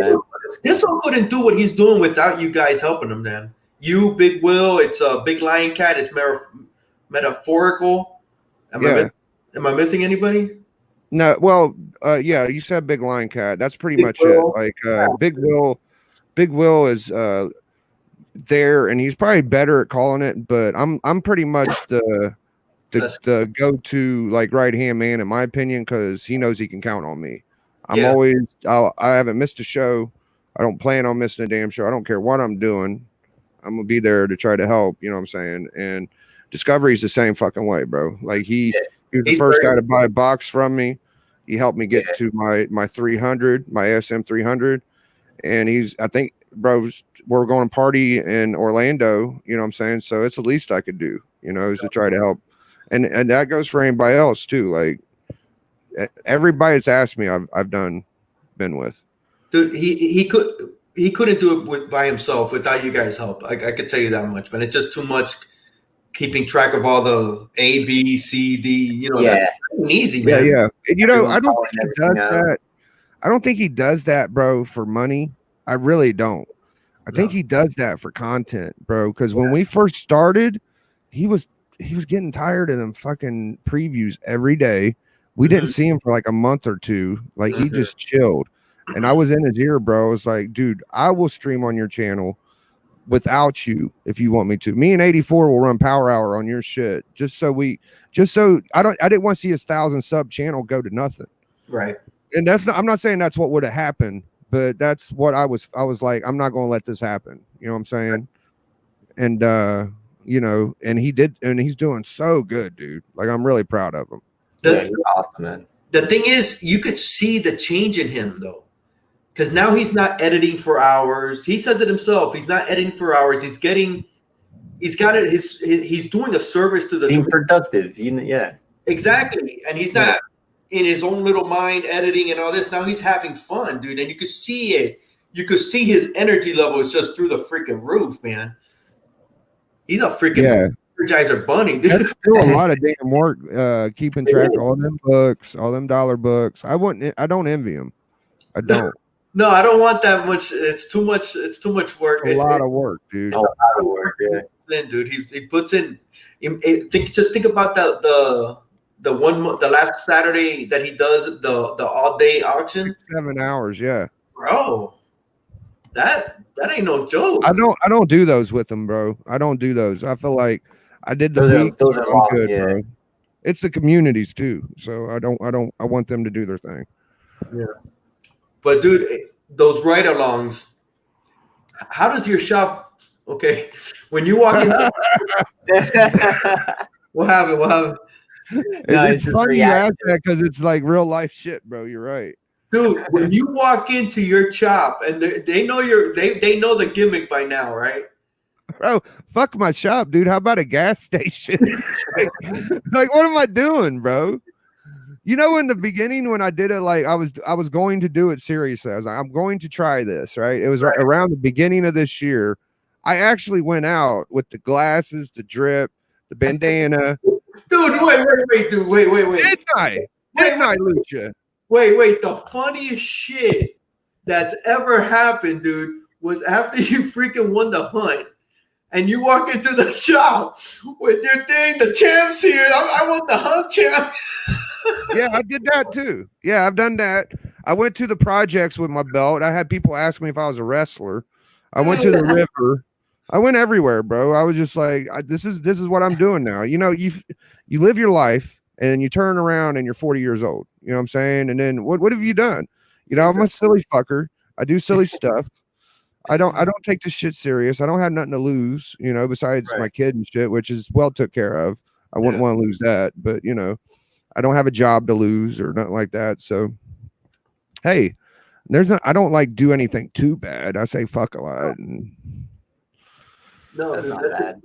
Disco couldn't do what he's doing without you guys helping him, man. You, Big Will, it's a Big Lion Cat. It's metaphorical. Am I missing anybody? No. Well, yeah, you said Big Lion Cat. That's pretty much it. Like Big Will is there, and he's probably better at calling it, but I'm pretty much the go-to like right-hand man, in my opinion, because he knows he can count on me. I haven't missed a show. I don't plan on missing a damn show. I don't care what I'm doing. I'm gonna be there to try to help. You know what I'm saying? And Discovery's the same fucking way, bro. Like he was the first guy to buy a box from me. He helped me get to my 300, my ASM 300, and I think, bro, we're going to party in Orlando. You know what I'm saying? So it's the least I could do. Is to try to help, and that goes for anybody else too. Like, everybody that's asked me, I've been with. Dude, he couldn't do it by himself without you guys' help. I could tell you that much, man. It's just too much keeping track of all the A, B, C, D. You know, Yeah. that's easy, man. Yeah. And, you know, Everyone's I don't calling think he everything does out. that. I don't think he does that, bro, for money. I really don't. I think he does that for content, bro. Because when we first started, he was getting tired of them fucking previews every day. We didn't see him for like a month or two. Like he just chilled. And I was in his ear, bro. I was like, dude, I will stream on your channel without you if you want me to. Me and 84 will run Power Hour on your shit. Just so I didn't want to see his 1,000 sub channel go to nothing. Right. And I'm not saying that's what would have happened, but that's what I was like, I'm not gonna let this happen. You know what I'm saying? And you know, and he did, and he's doing so good, dude. Like I'm really proud of him. He's awesome, man. The thing is, you could see the change in him though. Because now he's not editing for hours. He says it himself. He's not editing for hours. He's doing a service to the being productive. Yeah. Exactly. And he's not in his own little mind editing and all this. Now he's having fun, dude. And you could see it. You could see his energy level is just through the freaking roof, man. He's a freaking Energizer bunny, dude. That's still a lot of damn work, keeping track of all them books, all them dollar books. I don't envy him. I don't. No, I don't want that much. It's too much. It's too much work. It's a lot of work, dude. A lot of work, yeah. Dude, he puts in. Think about the last Saturday that he does the all day auction. 7 hours, yeah. Bro, that ain't no joke. I don't do those with them, bro. I don't do those. I feel like I did the week. Those are long, good, yeah. bro. It's the communities too. So I want them to do their thing. Yeah. But dude, those ride-alongs, how does your shop? Okay, when you walk into, what happened? No, it's just funny you ask reactive. that because it's like real life shit, bro. You're right, Dude. When you walk into your shop and they know they know the gimmick by now, right? bro. Fuck my shop, dude. How about a gas station? like, what am I doing, bro? You know, in the beginning when I did it, like I was going to do it seriously. I was like, I'm going to try this, right? It was around the beginning of this year. I actually went out with the glasses, the drip, the bandana. Dude, wait, dude, wait. Didn't I, Lucha? Wait. The funniest shit that's ever happened, dude, was after you freaking won the hunt. And you walk into the shop with your thing, the champ's here. I want the hunt champ. Yeah, I did that too. Yeah, I've done that. I went to the projects with my belt. I had people ask me if I was a wrestler. I went to the river. I went everywhere, bro. I was just like, this is what I'm doing now. You know, you live your life and you turn around and you're 40 years old. You know what I'm saying? And then what have you done? You know, I'm a silly fucker. I do silly stuff. I don't take this shit serious. I don't have nothing to lose, you know, besides my kid and shit, which is well took care of. I wouldn't want to lose that, but you know, I don't have a job to lose or nothing like that. So, hey, I don't like do anything too bad. I say fuck a lot. And, No, That's not bad.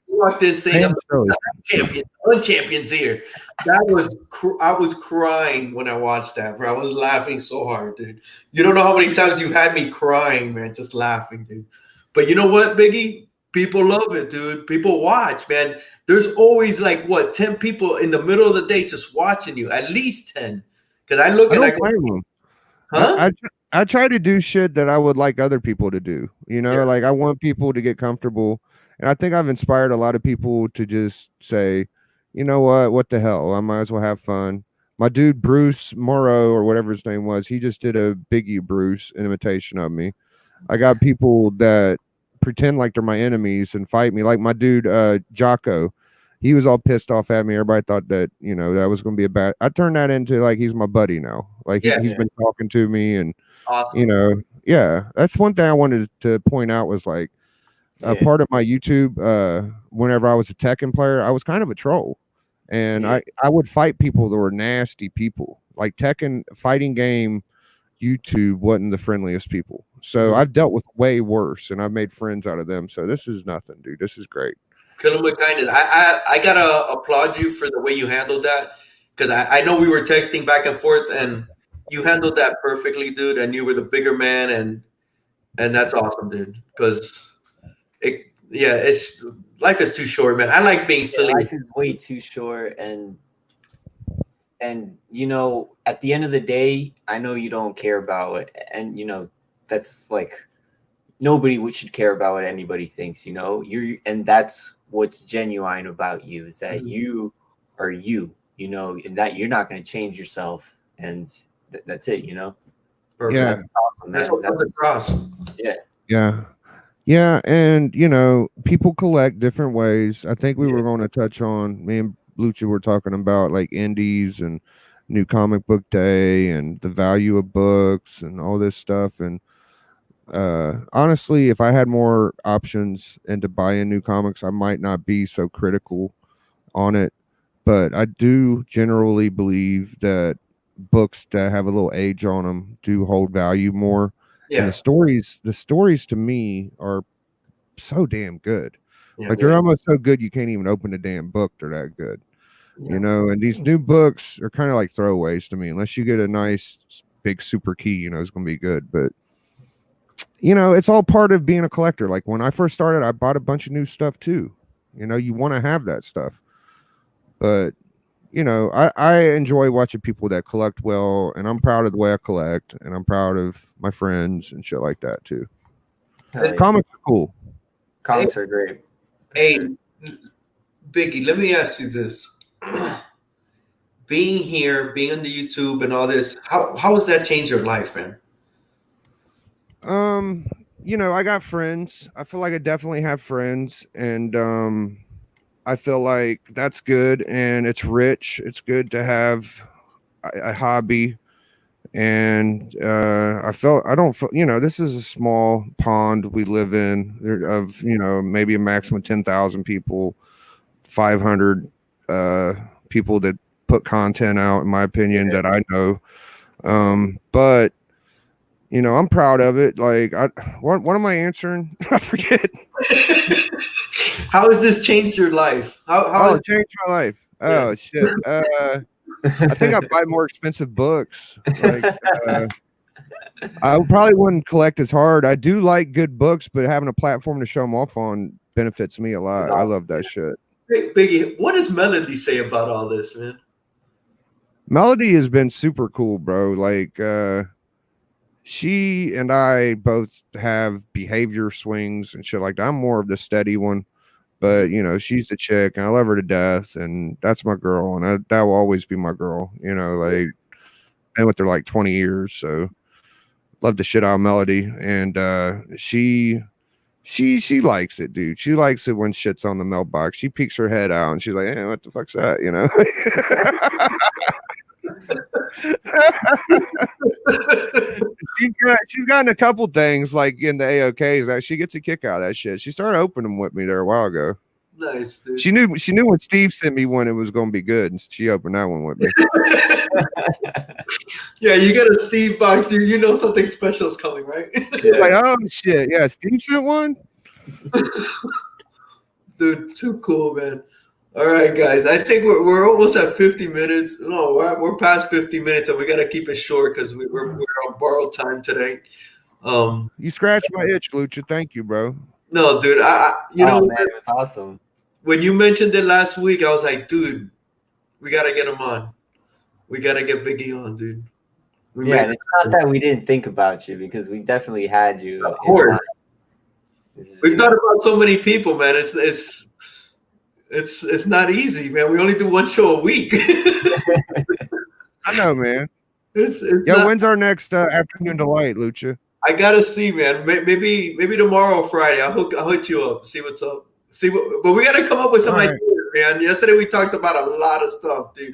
You walked in saying I'm champions here. I was crying when I watched that, bro. I was laughing so hard, dude. You don't know how many times you've had me crying, man, just laughing, dude. But you know what, Biggie? People love it, dude. People watch, man. There's always like 10 people in the middle of the day just watching you, at least 10. Because I look and I go, huh? I try to do shit that I would like other people to do. You know, like I want people to get comfortable. And I think I've inspired a lot of people to just say, you know what the hell? I might as well have fun. My dude, Bruce Morrow, or whatever his name was, he just did a Biggie Bruce imitation of me. I got people that pretend like they're my enemies and fight me. Like my dude, Jocko, he was all pissed off at me. Everybody thought that, you know, that was going to be a bad. I turned that into like, he's my buddy now. Like he's been talking to me and, awesome. You know, that's one thing I wanted to point out was like part of my YouTube. Whenever I was a Tekken player, I was kind of a troll, and I would fight people that were nasty people. Like Tekken fighting game, YouTube wasn't the friendliest people. So I've dealt with way worse, and I've made friends out of them. So this is nothing, dude. This is great. Kill him with kindness. I gotta applaud you for the way you handled that, because I know we were texting back and forth, and you handled that perfectly, dude. And you were the bigger man, and that's awesome, dude. Because it's life is too short, man. I like being silly. Life is way too short, and you know, at the end of the day, I know you don't care about it, and you know that's like nobody should care about what anybody thinks. You know, and that's what's genuine about you is that you are you. You know, and that you're not going to change yourself, and that's it. You know. Perfect. Yeah, that's awesome. That's what comes across. Yeah, and you know, people collect different ways. I think we were going to touch on, me and Lucha were talking about like indies and new comic book day and the value of books and all this stuff. And honestly, if I had more options and to buy in new comics, I might not be so critical on it. But I do generally believe that books that have a little age on them do hold value more. Yeah. And the stories to me are so damn good. Yeah, like they're almost so good you can't even open the damn book. They're that good. You know, and these new books are kind of like throwaways to me, unless you get a nice big super key, you know, it's gonna be good. But you know, it's all part of being a collector. Like when I first started, I bought a bunch of new stuff too. You know, you want to have that stuff. But you know, I enjoy watching people that collect well, and I'm proud of the way I collect, and I'm proud of my friends and shit like that too. Comics are cool. Comics are great. Hey, Biggie, let me ask you this. Being here, being on the YouTube and all this, how has that changed your life, man? You know, I got friends. I feel like I definitely have friends, and I feel like that's good, and it's rich. It's good to have a hobby, and I don't feel, you know, this is a small pond we live in of, you know, maybe a maximum 10,000 people, 500 people that put content out, in my opinion, that I know. But you know, I'm proud of it. Like, what am I answering? I forget. How has this changed your life? How it changed my life? Oh shit. I think I buy more expensive books. Like, I probably wouldn't collect as hard. I do like good books, but having a platform to show them off on benefits me a lot. Awesome. I love that shit. Hey, Biggie, what does Melody say about all this, man? Melody has been super cool, bro. Like, she and I both have behavior swings and shit like that. I'm more of the steady one, but you know, she's the chick, and I love her to death, and that's my girl, and that will always be my girl. You know, like, been with her like 20 years, so love the shit out of Melody, and she likes it, dude. She likes it when shit's on the mailbox. She peeks her head out, and she's like, "Hey, what the fuck's that?" You know. she's gotten a couple things like in the AOKs that she gets a kick out of that shit. She started opening them with me there a while ago. Nice, dude. She knew when Steve sent me one, it was going to be good, and she opened that one with me. Yeah, you got a Steve box, dude. You know something special is coming, right? Like, oh shit, yeah, Steve sent one. Dude, too cool, man. All right, guys. I think we're almost at 50 minutes. No, we're past 50 minutes, and we got to keep it short because we're on borrowed time today. You scratched my itch, Lucha. Thank you, bro. No, dude. You know, man, it was awesome. When you mentioned it last week, I was like, dude, we got to get him on. We got to get Biggie on, dude. And it's not that we didn't think about you, because we definitely had you. Of course. We've thought about so many people, man. It's not easy, man. We only do one show a week. I know, man. When's our next afternoon delight, Lucha? I gotta see, man. Maybe tomorrow or Friday. I'll hit you up. See what's up. But we gotta come up with some ideas, man. Yesterday we talked about a lot of stuff, dude.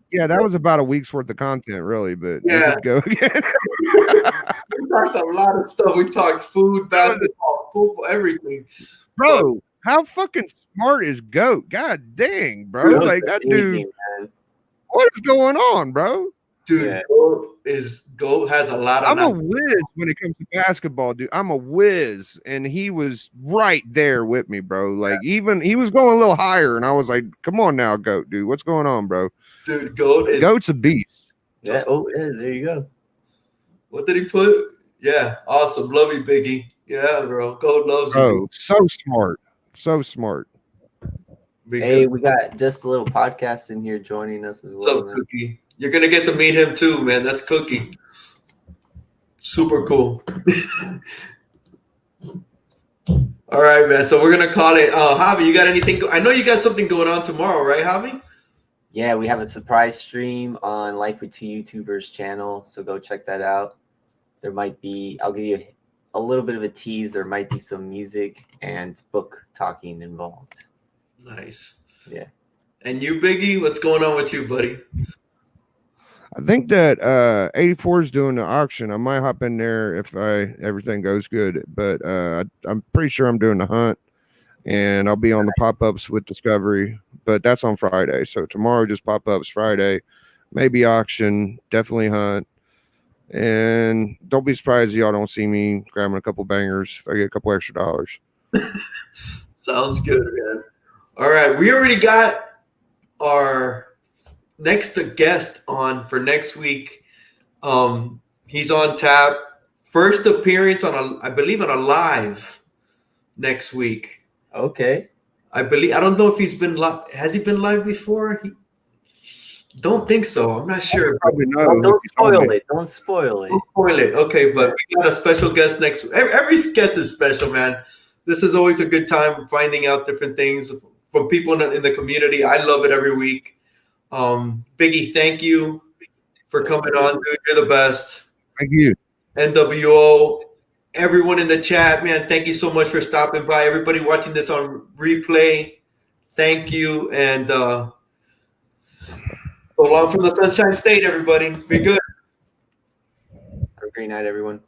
Yeah, that was about a week's worth of content, really. But yeah, go again. We talked a lot of stuff. We talked food, basketball, football, everything, bro. How fucking smart is Goat? God dang, bro. Like that dude. Man. What is going on, bro? Dude, Yeah. Goat has a lot of. I'm a whiz when it comes to basketball, dude. I'm a whiz, and he was right there with me, bro. Like even he was going a little higher, and I was like, "Come on now, Goat, dude. What's going on, bro?" Dude, Goat's a beast. Yeah. Oh, yeah. There you go. What did he put? Yeah, awesome. Love you, Biggie. Yeah, bro. Goat loves you. Oh, so smart, so smart. Hey, we got just a little podcast in here joining us as well. What's up, Cookie? You're gonna get to meet him too, man. That's Cookie. Super cool. All right, man. So we're gonna call it. Javi, you got anything? I know you got something going on tomorrow, right, Javi? Yeah, we have a surprise stream on Life with Two YouTubers channel, so go check that out. There might be, I'll give you a little bit of a tease. There might be some music and book talking involved. Nice. Yeah. And you, Biggie, what's going on with you, buddy? I think that 84 is doing the auction. I might hop in there if everything goes good, but I'm pretty sure I'm doing the hunt, and I'll be on the pop-ups with Discovery, but that's on Friday. So tomorrow just pop-ups, Friday, maybe auction, definitely hunt. And don't be surprised if y'all don't see me grabbing a couple bangers if I get a couple extra dollars. Sounds good, man. All right, we already got our next guest on for next week. He's on tap. First appearance on I believe on a live next week. Okay. I don't know if he's been live. Has he been live before? Don't think so. I'm not sure. Probably no. Well, don't spoil it. Don't spoil it. Don't spoil it. Okay, but we got a special guest next. Every guest is special, man. This is always a good time finding out different things from people in the community. I love it every week. Biggie, thank you for coming on, dude. You're the best. Thank you. NWO, everyone in the chat, man, thank you so much for stopping by. Everybody watching this on replay, thank you. And so long from the Sunshine State, everybody. Be good. Have a great night, everyone.